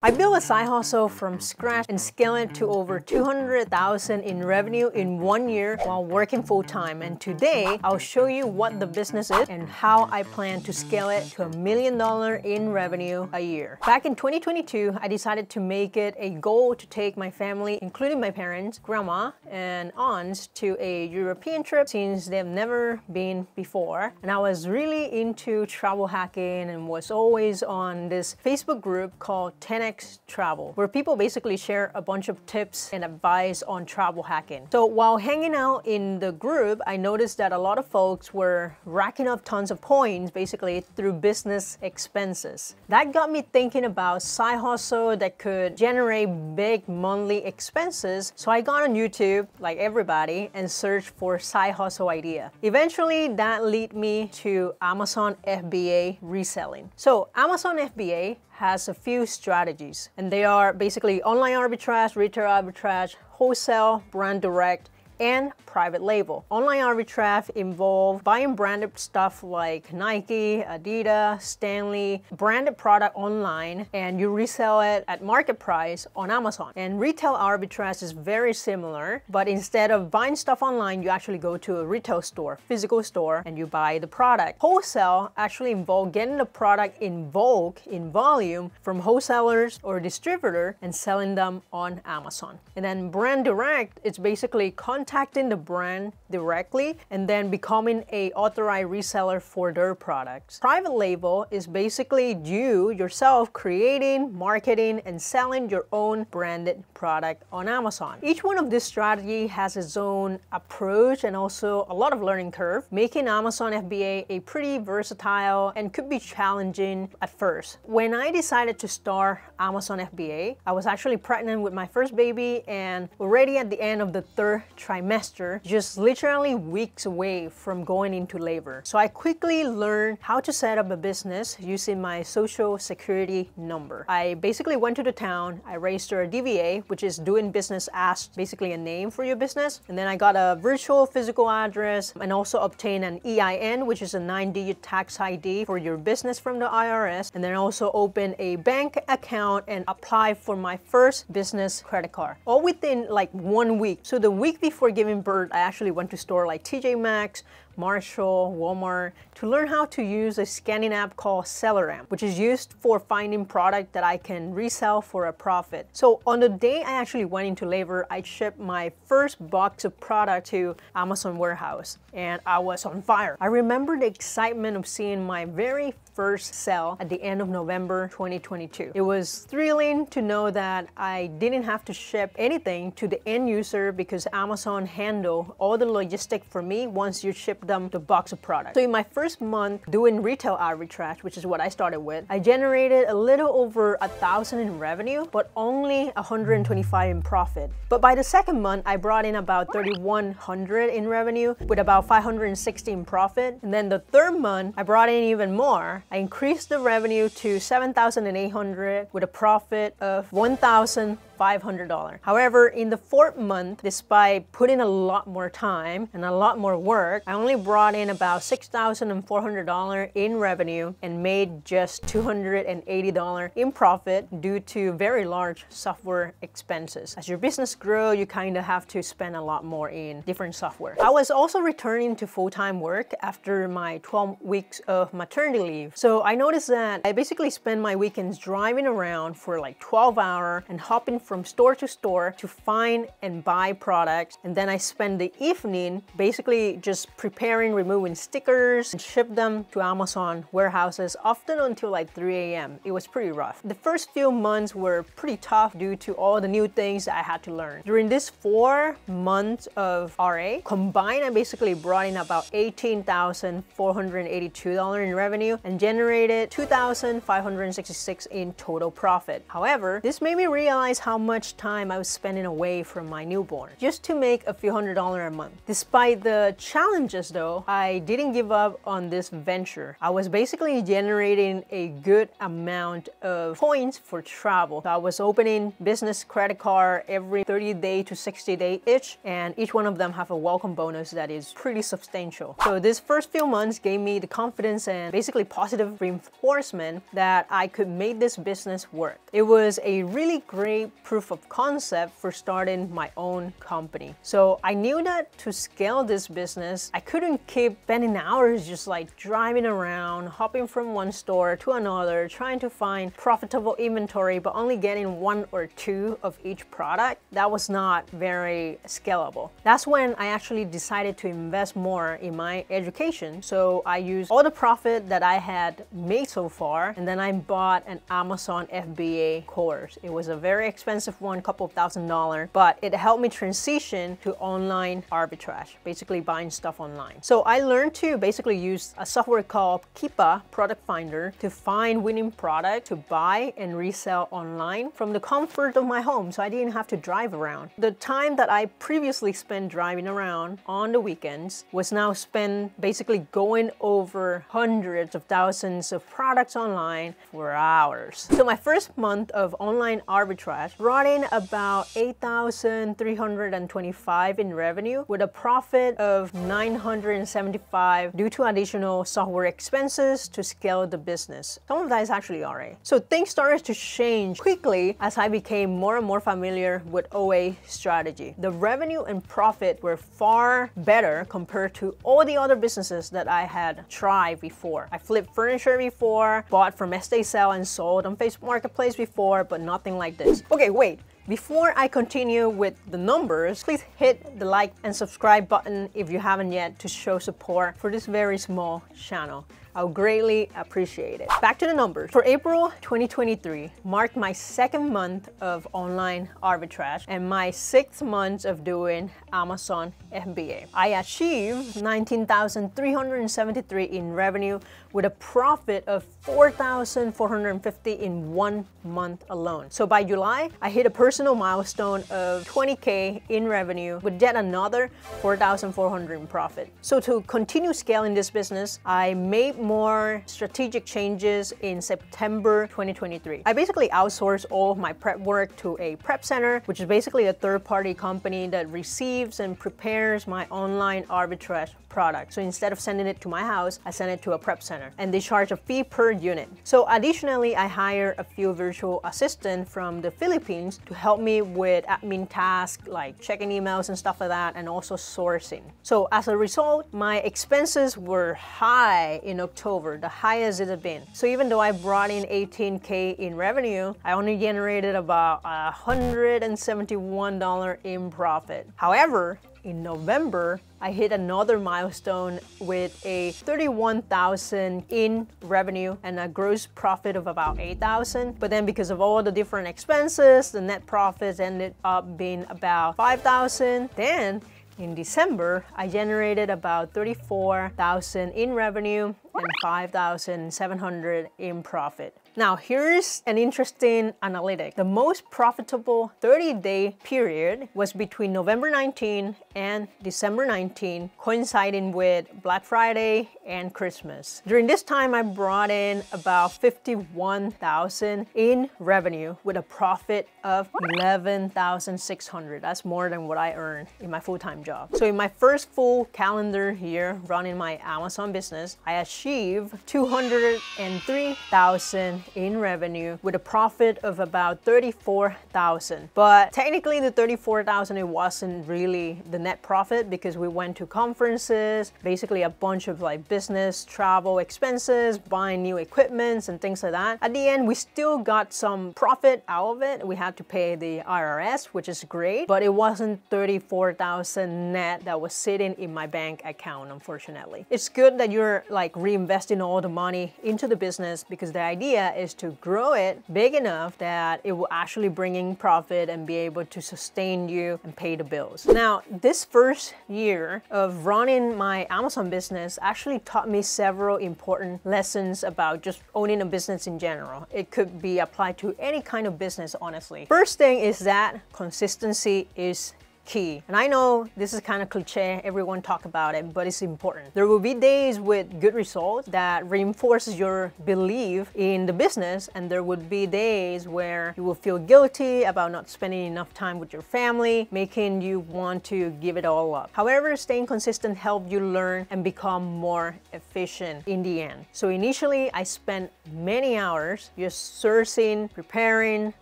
I built a side hustle from scratch and scaled it to over $200,000 in revenue in 1 year while working full-time. And today, I'll show you what the business is and how I plan to scale it to $1 million in revenue a year. Back in 2022, I decided to make it a goal to take my family, including my parents, grandma, and aunts to a European trip since they've never been before. And I was really into travel hacking and was always on this Facebook group called 10X Travel, where people basically share a bunch of tips and advice on travel hacking. So while hanging out in the group, I noticed that a lot of folks were racking up tons of points basically through business expenses. That got me thinking about side hustle that could generate big monthly expenses. So I got on YouTube, like everybody, and searched for side hustle idea. Eventually, that led me to Amazon FBA reselling. So Amazon FBA has a few strategies, and they are basically online arbitrage, retail arbitrage, wholesale, brand direct, and private label. Online arbitrage involves buying branded stuff like Nike, Adidas, Stanley, branded product online, and you resell it at market price on Amazon. And retail arbitrage is very similar, but instead of buying stuff online, you actually go to a retail store, physical store, and you buy the product. Wholesale actually involves getting the product in bulk, in volume, from wholesalers or distributor and selling them on Amazon. And then brand direct, it's basically contacting the brand directly and then becoming an authorized reseller for their products. Private label is basically you yourself creating, marketing, and selling your own branded product on Amazon. Each one of these strategies has its own approach and also a lot of learning curve, making Amazon FBA a pretty versatile and could be challenging at first. When I decided to start Amazon FBA, I was actually pregnant with my first baby and already at the end of the third trimester, just literally weeks away from going into labor. So I quickly learned how to set up a business using my social security number. I basically went to the town, I registered a DVA, which is doing business as basically a name for your business. And then I got a virtual physical address and also obtained an EIN, which is a 9-digit tax ID for your business from the IRS. And then also opened a bank account and applied for my first business credit card, all within like 1 week. So the week before giving birth, I actually went to store like TJ Maxx, Marshall, Walmart to learn how to use a scanning app called SellerAmp, which is used for finding product that I can resell for a profit. So on the day I actually went into labor, I shipped my first box of product to Amazon warehouse and I was on fire. I remember the excitement of seeing my very first sale at the end of November 2022. It was thrilling to know that I didn't have to ship anything to the end user because Amazon handled all the logistics for me once you ship them the box of product. So in my first month doing retail arbitrage, which is what I started with, I generated a little over $1,000 in revenue, but only $125 in profit. But by the second month, I brought in about $3,100 in revenue with about $560 in profit. And then the third month, I brought in even more. I increased the revenue to $7,800 with a profit of $1,500. However, in the fourth month, despite putting a lot more time and a lot more work, I only brought in about $6,400 in revenue and made just $280 in profit due to very large software expenses. As your business grows, you kind of have to spend a lot more in different software. I was also returning to full-time work after my 12 weeks of maternity leave. So I noticed that I basically spend my weekends driving around for like 12 hours and hopping from store to store to find and buy products. And then I spend the evening basically just preparing, removing stickers and ship them to Amazon warehouses, often until like 3 a.m. It was pretty rough. The first few months were pretty tough due to all the new things that I had to learn. During this 4 months of RA, combined, I basically brought in about $18,482 in revenue and generated $2,566 in total profit. However, this made me realize how how much time I was spending away from my newborn just to make a few $100s a month. Despite the challenges though, I didn't give up on this venture. I was basically generating a good amount of points for travel. So I was opening business credit card every 30-day to 60-day each, and each one of them have a welcome bonus that is pretty substantial. So this first few months gave me the confidence and basically positive reinforcement that I could make this business work. It was a really great proof of concept for starting my own company. So I knew that to scale this business, I couldn't keep spending hours just like driving around, hopping from one store to another, trying to find profitable inventory, but only getting one or two of each product. That was not very scalable. That's when I actually decided to invest more in my education. So I used all the profit that I had made so far, and then I bought an Amazon FBA course. It was a very expensive one, couple of $1,000s, but it helped me transition to online arbitrage, basically buying stuff online. So I learned to basically use a software called Keepa Product Finder to find winning product to buy and resell online from the comfort of my home, so I didn't have to drive around. The time that I previously spent driving around on the weekends was now spent basically going over hundreds of thousands of products online for hours. So my first month of online arbitrage brought in about $8,325 in revenue with a profit of $975 due to additional software expenses to scale the business. Some of that is actually alright. So things started to change quickly as I became more and more familiar with OA strategy. The revenue and profit were far better compared to all the other businesses that I had tried before. I flipped furniture before, bought from estate sale and sold on Facebook Marketplace before, but nothing like this. Okay, wait. Before I continue with the numbers, please hit the like and subscribe button if you haven't yet to show support for this very small channel. I'll greatly appreciate it. Back to the numbers. For April 2023 marked my second month of online arbitrage and my 6th month of doing Amazon FBA. I achieved $19,373 in revenue with a profit of $4,450 in 1 month alone. So by July, I hit a personal milestone of $20K in revenue with yet another $4,400 in profit. So to continue scaling this business, I made more strategic changes in September 2023. I basically outsourced all of my prep work to a prep center, which is basically a third-party company that receives and prepares my online arbitrage product. So instead of sending it to my house, I send it to a prep center and they charge a fee per unit. So additionally, I hire a few virtual assistants from the Philippines to help me with admin tasks like checking emails and stuff like that, and also sourcing. So as a result, my expenses were high in October, the highest it had been. So even though I brought in $18K in revenue, I only generated about $171 in profit. However, in November, I hit another milestone with a $31,000 in revenue and a gross profit of about $8,000. But then because of all the different expenses, the net profits ended up being about $5,000. Then in December, I generated about $34,000 in revenue and $5,700 in profit. Now, here's an interesting analytic. The most profitable 30-day period was between November 19 and December 19, coinciding with Black Friday and Christmas. During this time, I brought in about $51,000 in revenue with a profit of $11,600. That's more than what I earned in my full-time job. So in my first full calendar year running my Amazon business, I achieved $203,000 in revenue with a profit of about $34,000. But technically the $34,000, it wasn't really the net profit because we went to conferences, basically a bunch of like business travel expenses, buying new equipments and things like that. At the end, we still got some profit out of it. We had to pay the IRS, which is great, but it wasn't $34,000 net that was sitting in my bank account, unfortunately. It's good that you're like reinvesting all the money into the business because the idea is to grow it big enough that it will actually bring in profit and be able to sustain you and pay the bills. Now, this first year of running my Amazon business actually taught me several important lessons about just owning a business in general. It could be applied to any kind of business, honestly. First thing is that consistency is key. And I know this is kind of cliche, everyone talk about it, but it's important. There will be days with good results that reinforces your belief in the business, and there would be days where you will feel guilty about not spending enough time with your family, making you want to give it all up. However, staying consistent helped you learn and become more efficient in the end. So initially, I spent many hours just sourcing, preparing,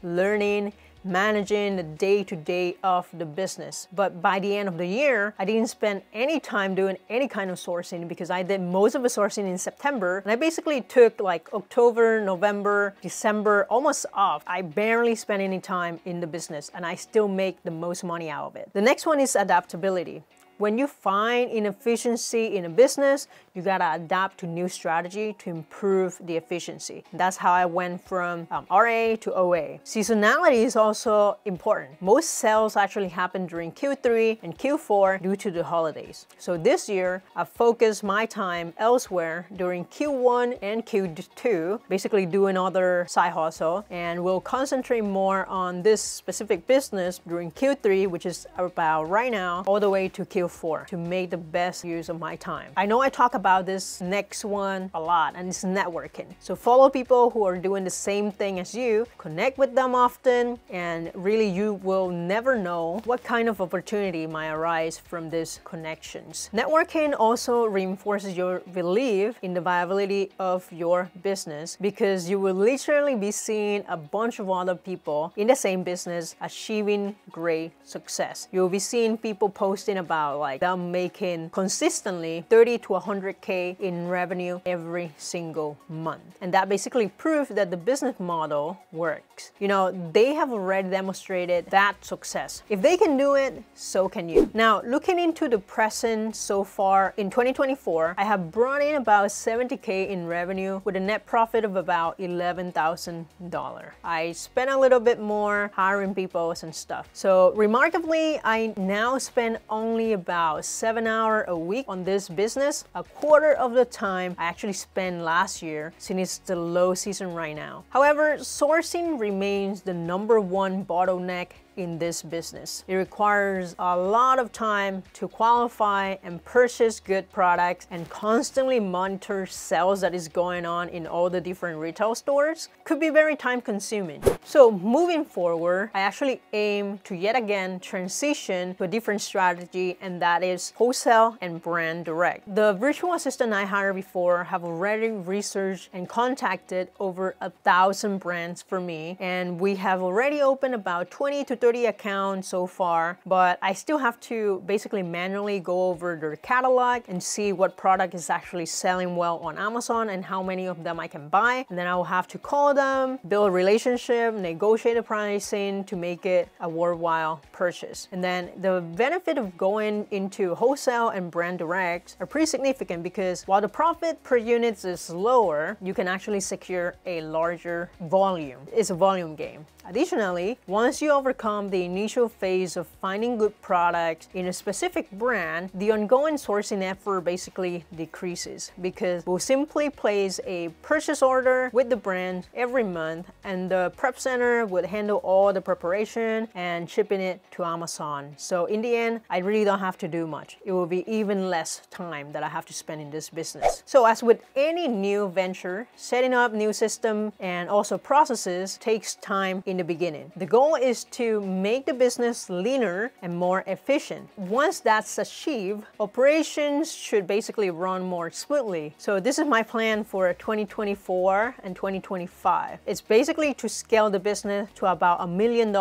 learning, managing the day-to-day of the business. But by the end of the year, I didn't spend any time doing any kind of sourcing because I did most of the sourcing in September. And I basically took like October, November, December almost off. I barely spent any time in the business and I still make the most money out of it. The next one is adaptability. When you find inefficiency in a business, you gotta adapt to new strategy to improve the efficiency. That's how I went from RA to OA. Seasonality is also important. Most sales actually happen during Q3 and Q4 due to the holidays. So this year, I focused my time elsewhere during Q1 and Q2, basically doing other side hustle, and will concentrate more on this specific business during Q3, which is about right now, all the way to Q4 to make the best use of my time. I know I talk about this next one a lot, and it's networking. So follow people who are doing the same thing as you, connect with them often, and really you will never know what kind of opportunity might arise from these connections. Networking also reinforces your belief in the viability of your business because you will literally be seeing a bunch of other people in the same business achieving great success. You'll be seeing people posting about like them making consistently 30 to 100K in revenue every single month. And that basically proves that the business model works. You know, they have already demonstrated that success. If they can do it, so can you. Now, looking into the present so far in 2024, I have brought in about 70K in revenue with a net profit of about $11,000. I spent a little bit more hiring people and stuff. So remarkably, I now spend only about 7 hours a week on this business, a quarter of the time I actually spent last year since it's the low season right now. However, sourcing remains the #1 bottleneck in this business. It requires a lot of time to qualify and purchase good products and constantly monitor sales that is going on in all the different retail stores. Could be very time consuming. So moving forward, I actually aim to yet again transition to a different strategy, and that is wholesale and brand direct. The virtual assistant I hired before have already researched and contacted over 1,000 brands for me, and we have already opened about 20 to 30 accounts so far, but I still have to basically manually go over their catalog and see what product is actually selling well on Amazon and how many of them I can buy. And then I will have to call them, build a relationship, negotiate the pricing to make it a worthwhile purchase. And then the benefit of going into wholesale and brand direct are pretty significant because while the profit per unit is lower, you can actually secure a larger volume. It's a volume game. Additionally, once you overcome the initial phase of finding good products in a specific brand, the ongoing sourcing effort basically decreases because we'll simply place a purchase order with the brand every month, and the prep center would handle all the preparation and shipping it to Amazon. So in the end, I really don't have to do much. It will be even less time that I have to spend in this business. So as with any new venture, setting up new system and also processes takes time in the beginning. The goal is to make the business leaner and more efficient. Once that's achieved, operations should basically run more smoothly. So this is my plan for 2024 and 2025. It's basically to scale the business to about $1 million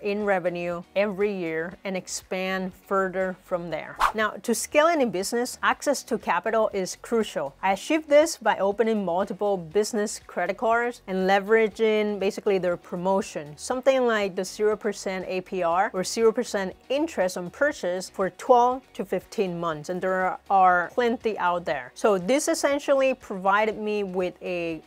in revenue every year and expand further from from there. Now, to scale any business, access to capital is crucial. I achieved this by opening multiple business credit cards and leveraging basically their promotion, something like the 0% APR or 0% interest on purchase for 12 to 15 months, and there are plenty out there. So this essentially provided me with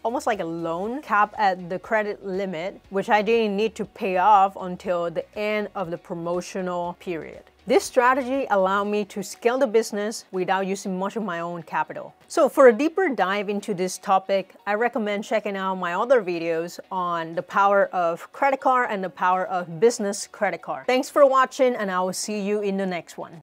almost like a loan cap at the credit limit, which I didn't need to pay off until the end of the promotional period. This strategy allowed me to scale the business without using much of my own capital. So for a deeper dive into this topic, I recommend checking out my other videos on the power of credit card and the power of business credit card. Thanks for watching, and I will see you in the next one.